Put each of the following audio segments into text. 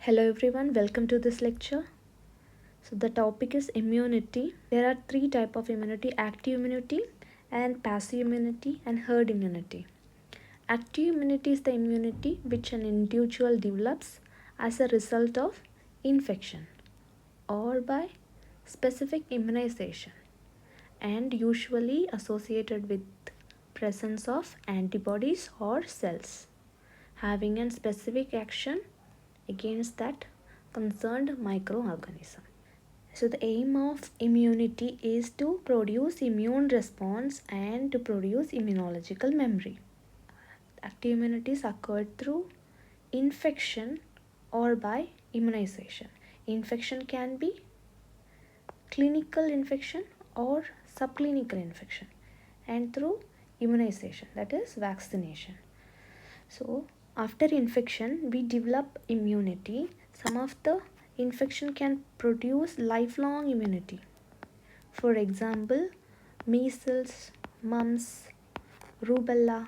Hello everyone, welcome to this lecture. So the topic is immunity. There are three types of immunity: active immunity and passive immunity and herd immunity. Active immunity is the immunity which an individual develops as a result of infection or by specific immunization and usually associated with presence of antibodies or cells having a specific action against that concerned microorganism. So the aim of immunity is to produce immune response and to produce immunological memory. Active immunity is occurred through infection or by immunization. Infection can be clinical infection or subclinical infection, and through immunization, that is vaccination. So after infection we develop immunity. Some of the infection can produce lifelong immunity. For example, measles, mumps, rubella,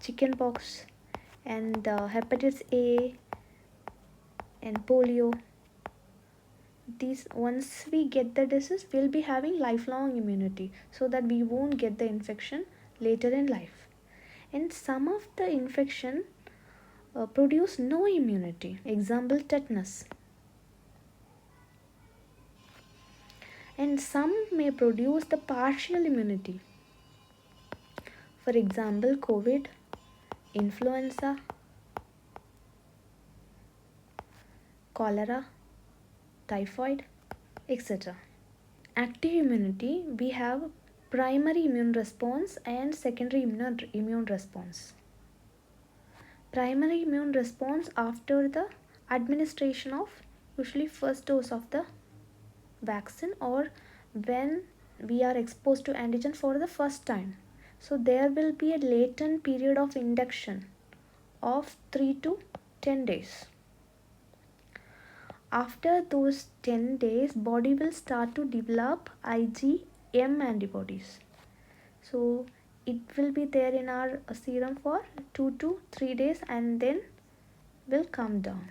chickenpox, and hepatitis A and polio. These, once we get the disease, we'll be having lifelong immunity so that we won't get the infection later in life. And some of the infection produce no immunity. Example, tetanus. And some may produce the partial immunity. For example, COVID, influenza, cholera, typhoid, etc. Active immunity, we have primary immune response and secondary immune response. Primary immune response after the administration of usually first dose of the vaccine or when we are exposed to antigen for the first time. So there will be a latent period of induction of 3 to 10 days. After those 10 days, body will start to develop IgM antibodies. So it will be there in our serum for 2 to 3 days and then will come down.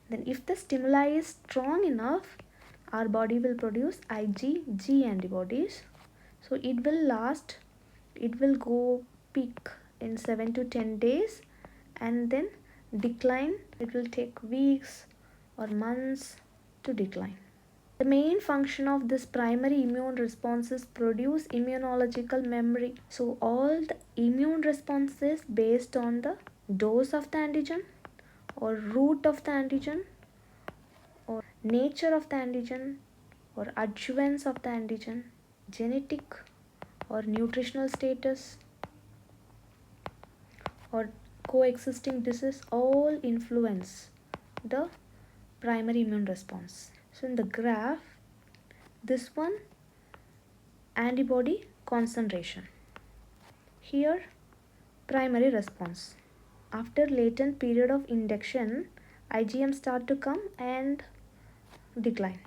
Then if the stimuli is strong enough, our body will produce IgG antibodies. So it will last, it will go peak in 7 to 10 days and then decline. It will take weeks or months to decline. The main function of this primary immune response is produce immunological memory. So all the immune responses based on the dose of the antigen or route of the antigen or nature of the antigen or adjuvants of the antigen, genetic or nutritional status or coexisting disease all influence the primary immune response. So in the graph, this one antibody concentration, here primary response. After latent period of induction, IgM start to come and decline.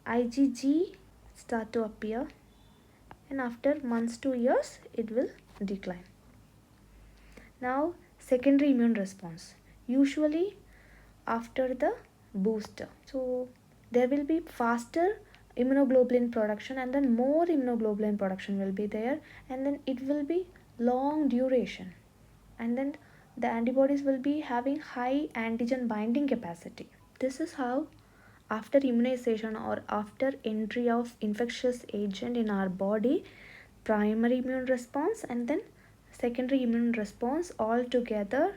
IgG start to appear and after months to years it will decline. Now secondary immune response, usually after the booster. So there will be faster immunoglobulin production and then more immunoglobulin production will be there, and then it will be long duration, and then the antibodies will be having high antigen binding capacity. This is how after immunization or after entry of infectious agent in our body, primary immune response and then secondary immune response all together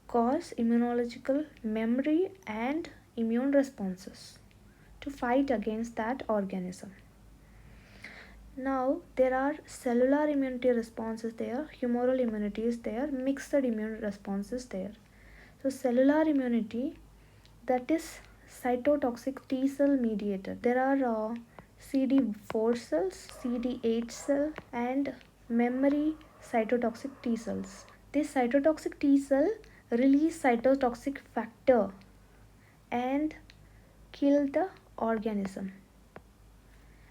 cause immunological memory and immune responses to fight against that organism. Now there are cellular immunity responses there, humoral immunity is there, mixed immune responses there. So cellular immunity, that is cytotoxic T cell mediated. There are CD4 cells, CD8 cell and memory cytotoxic T cells. This cytotoxic T cell release cytotoxic factor and kill the organism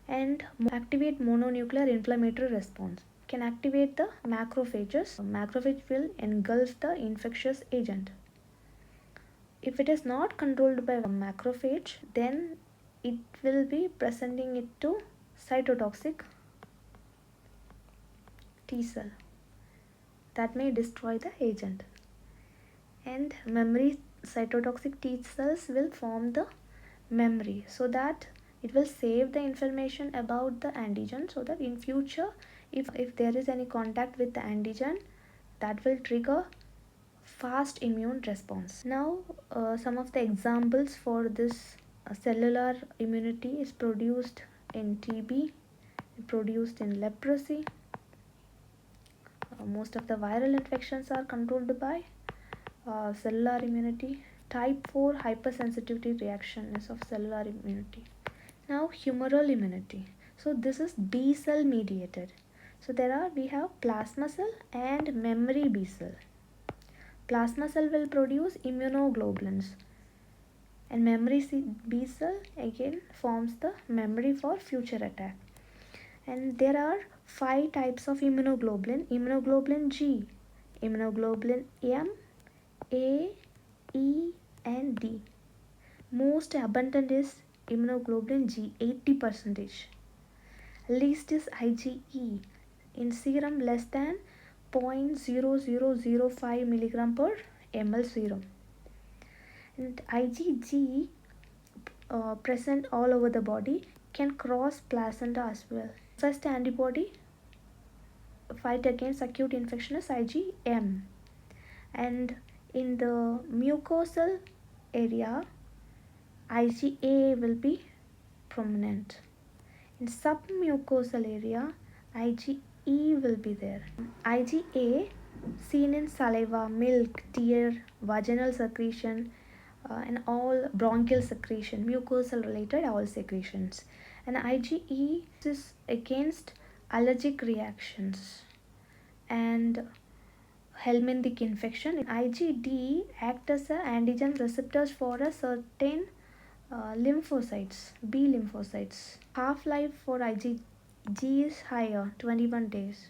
and activate mononuclear inflammatory response. Can activate the macrophages. Macrophage will engulf the infectious agent. If it is not controlled by macrophage, then it will be presenting it to cytotoxic T cell that may destroy the agent. And memory cytotoxic T cells will form the memory, so that it will save the information about the antigen, so that in future if there is any contact with the antigen, that will trigger fast immune response. Now some of the examples for this cellular immunity is produced in TB, produced in leprosy. Most of the viral infections are controlled by cellular immunity. Type 4 hypersensitivity reaction is of cellular immunity. Now humoral immunity. So this is B cell mediated. So we have plasma cell and memory B cell. Plasma cell will produce immunoglobulins, and memory B cell again forms the memory for future attack. And there are 5 types of immunoglobulin: immunoglobulin G, immunoglobulin M, A, E, and D. Most abundant is immunoglobulin G, 80%. Least is IgE, in serum less than 0.0005 milligram per ml serum. And IgG present all over the body, can cross placenta as well. First antibody fight against acute infection is IgM, and in the mucosal area IgA will be prominent. In submucosal area IgE will be there. IgA seen in saliva, milk, tear, vaginal secretion, and all bronchial secretion, mucosal related all secretions. And IgE is against allergic reactions and helminthic infection. IgD act as a antigen receptors for a certain lymphocytes, B lymphocytes. Half-life for IgG is higher, 21 days.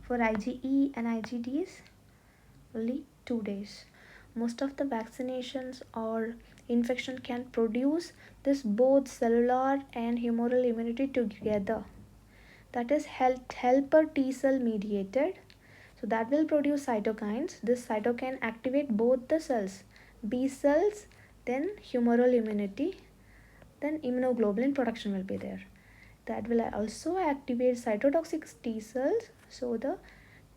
For IgE and IgD is only 2 days. Most of the vaccinations or infection can produce this both cellular and humoral immunity together. That is helper T cell mediated. So that will produce cytokines. This cytokine activate both the cells, B cells, then humoral immunity, then immunoglobulin production will be there. That will also activate cytotoxic T cells. So the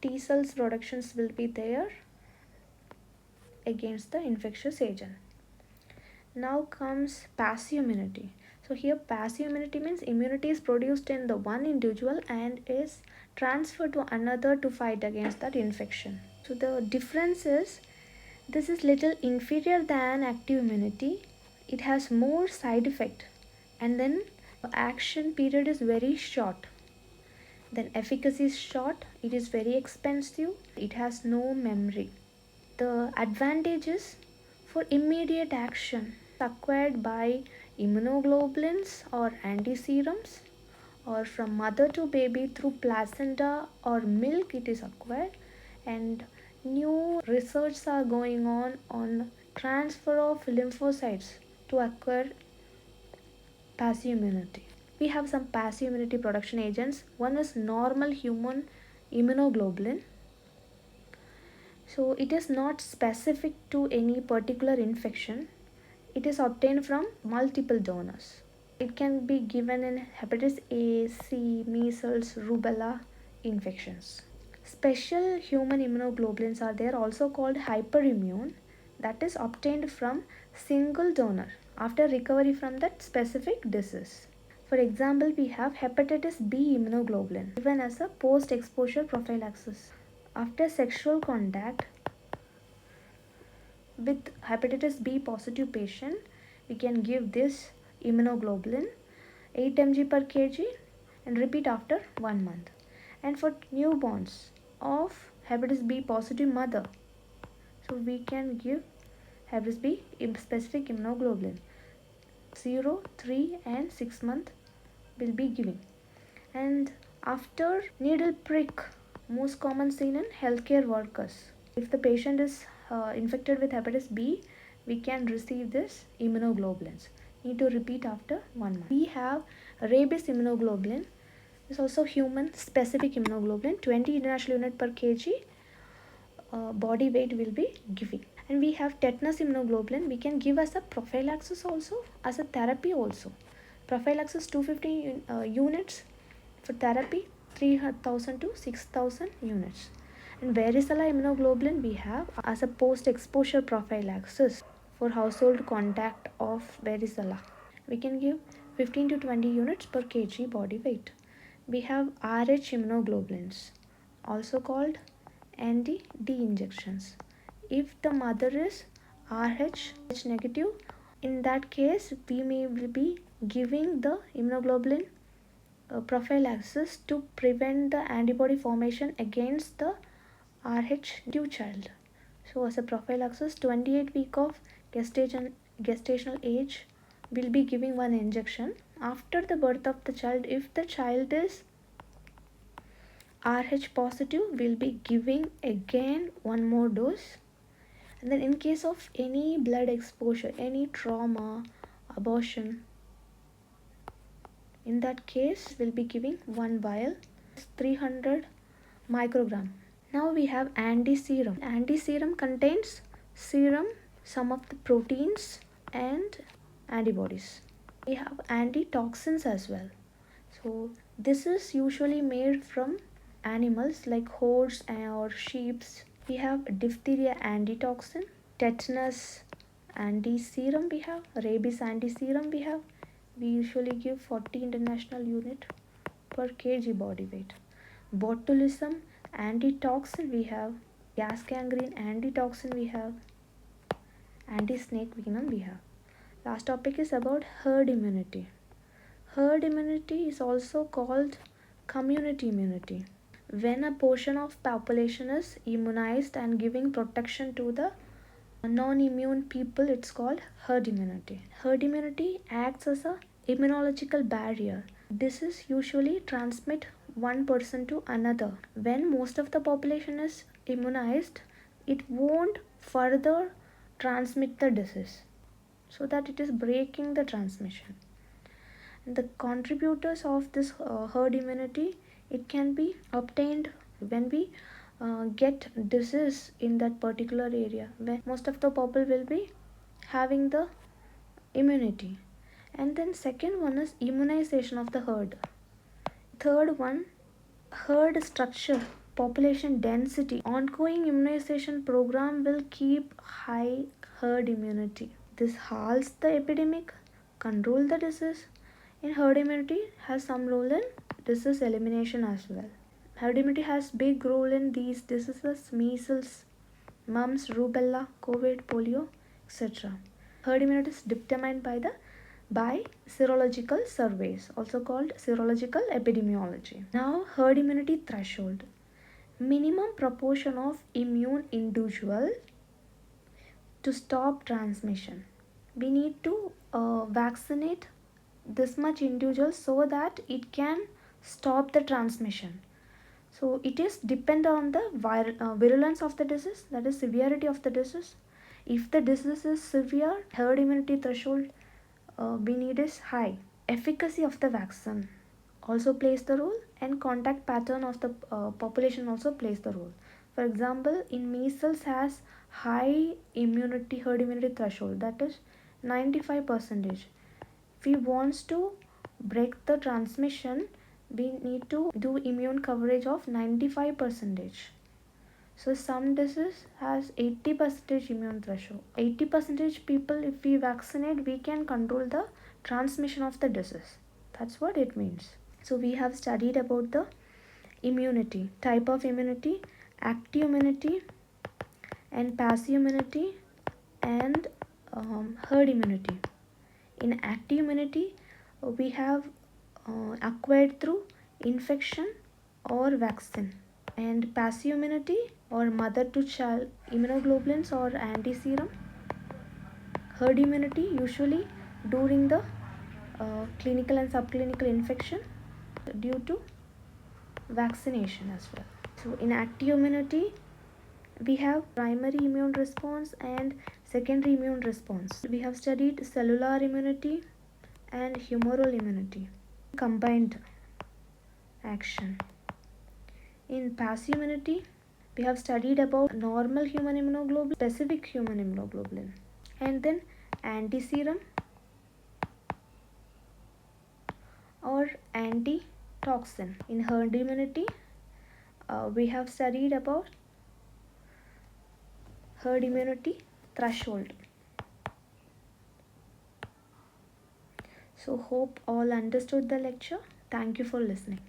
T cells productions will be there against the infectious agent. Now comes passive immunity. So here passive immunity means immunity is produced in the one individual and is transferred to another to fight against that infection. So the difference is this is little inferior than active immunity. It has more side effect, and then action period is very short. Then efficacy is short, it is very expensive, it has no memory. The advantages for immediate action acquired by immunoglobulins or antiserums, or from mother to baby through placenta or milk it is acquired. And new research are going on transfer of lymphocytes to acquire passive immunity. We have some passive immunity production agents. One is normal human immunoglobulin. So it is not specific to any particular infection. It is obtained from multiple donors. It can be given in hepatitis A, C, measles, rubella infections. Special human immunoglobulins are there, also called hyperimmune, that is obtained from single donor after recovery from that specific disease. For example, we have hepatitis B immunoglobulin given as a post-exposure prophylaxis. After sexual contact with hepatitis B positive patient, we can give this immunoglobulin 8 mg per kg and repeat after 1 month. And for newborns of hepatitis B positive mother, so we can give hepatitis B specific immunoglobulin 0, 3 and 6 month will be giving. And after needle prick, most common seen in healthcare workers. If the patient is infected with hepatitis B, we can receive this immunoglobulins. Need to repeat after 1 month. We have rabies immunoglobulin. It's also human specific immunoglobulin, 20 international unit per kg body weight will be giving. And we have tetanus immunoglobulin. We can give as a prophylaxis also, as a therapy also. Prophylaxis 250 units, for therapy 3000 to 6000 units. And varicella immunoglobulin we have as a post exposure prophylaxis for household contact of varicella. We can give 15 to 20 units per kg body weight. We have RH immunoglobulins, also called anti-D injections. If the mother is RH negative, in that case we may be giving the immunoglobulin prophylaxis to prevent the antibody formation against the RH negative child. So as a prophylaxis, 28 week of gestational age will be giving one injection. After the birth of the child, if the child is RH positive, will be giving again one more dose. And then in case of any blood exposure, any trauma, abortion, in that case will be giving one vial, 300 microgram. Now we have anti-serum. Anti-serum contains serum, some of the proteins and antibodies. We have antitoxins as well. So this is usually made from animals like horse or sheep. We have diphtheria antitoxin, tetanus anti-serum we have, rabies anti-serum we have. We usually give 40 international unit per kg body weight. Botulism antitoxin we have, gas gangrene antitoxin we have, anti-snake venom we have. Last topic is about herd immunity. Herd immunity is also called community immunity. When a portion of population is immunized and giving protection to the non-immune people, it's called herd immunity. Herd immunity acts as a immunological barrier. This is usually transmit one person to another. When most of the population is immunized, it won't further transmit the disease, so that it is breaking the transmission. And the contributors of this herd immunity, it can be obtained when we get disease in that particular area where most of the people will be having the immunity. And then second one is immunization of the herd. Third one, herd structure, population density. Ongoing immunization program will keep high herd immunity. This halts the epidemic, control the disease. In herd immunity has some role in disease elimination as well. Herd immunity has big role in these diseases: measles, mumps, rubella, COVID, polio, etc. Herd immunity is determined by serological surveys, also called serological epidemiology. Now, herd immunity threshold. Minimum proportion of immune individual to stop transmission. We need to vaccinate this much individuals so that it can stop the transmission. So it is depend on the virulence of the disease, that is severity of the disease. If the disease is severe, herd immunity threshold we need is high. Efficacy of the vaccine also plays the role, and contact pattern of the population also plays the role. For example, in measles has high immunity, herd immunity threshold, that is 95%. If we wants to break the transmission, we need to do immune coverage of 95%. So some disease has 80% immune threshold. 80% people, if we vaccinate, we can control the transmission of the disease. That's what it means. So we have studied about the immunity, type of immunity, active immunity and passive immunity, and herd immunity. In active immunity, we have acquired through infection or vaccine. And passive immunity or mother to child immunoglobulins or anti-serum. Herd immunity usually during the clinical and subclinical infection due to vaccination as well. So in active immunity, we have primary immune response and Secondary immune response. We have studied cellular immunity and humoral immunity. Combined action. In passive immunity, we have studied about normal human immunoglobulin, specific human immunoglobulin, and then anti-serum or antitoxin. In herd immunity, we have studied about herd immunity threshold. So hope all understood the lecture. Thank you for listening.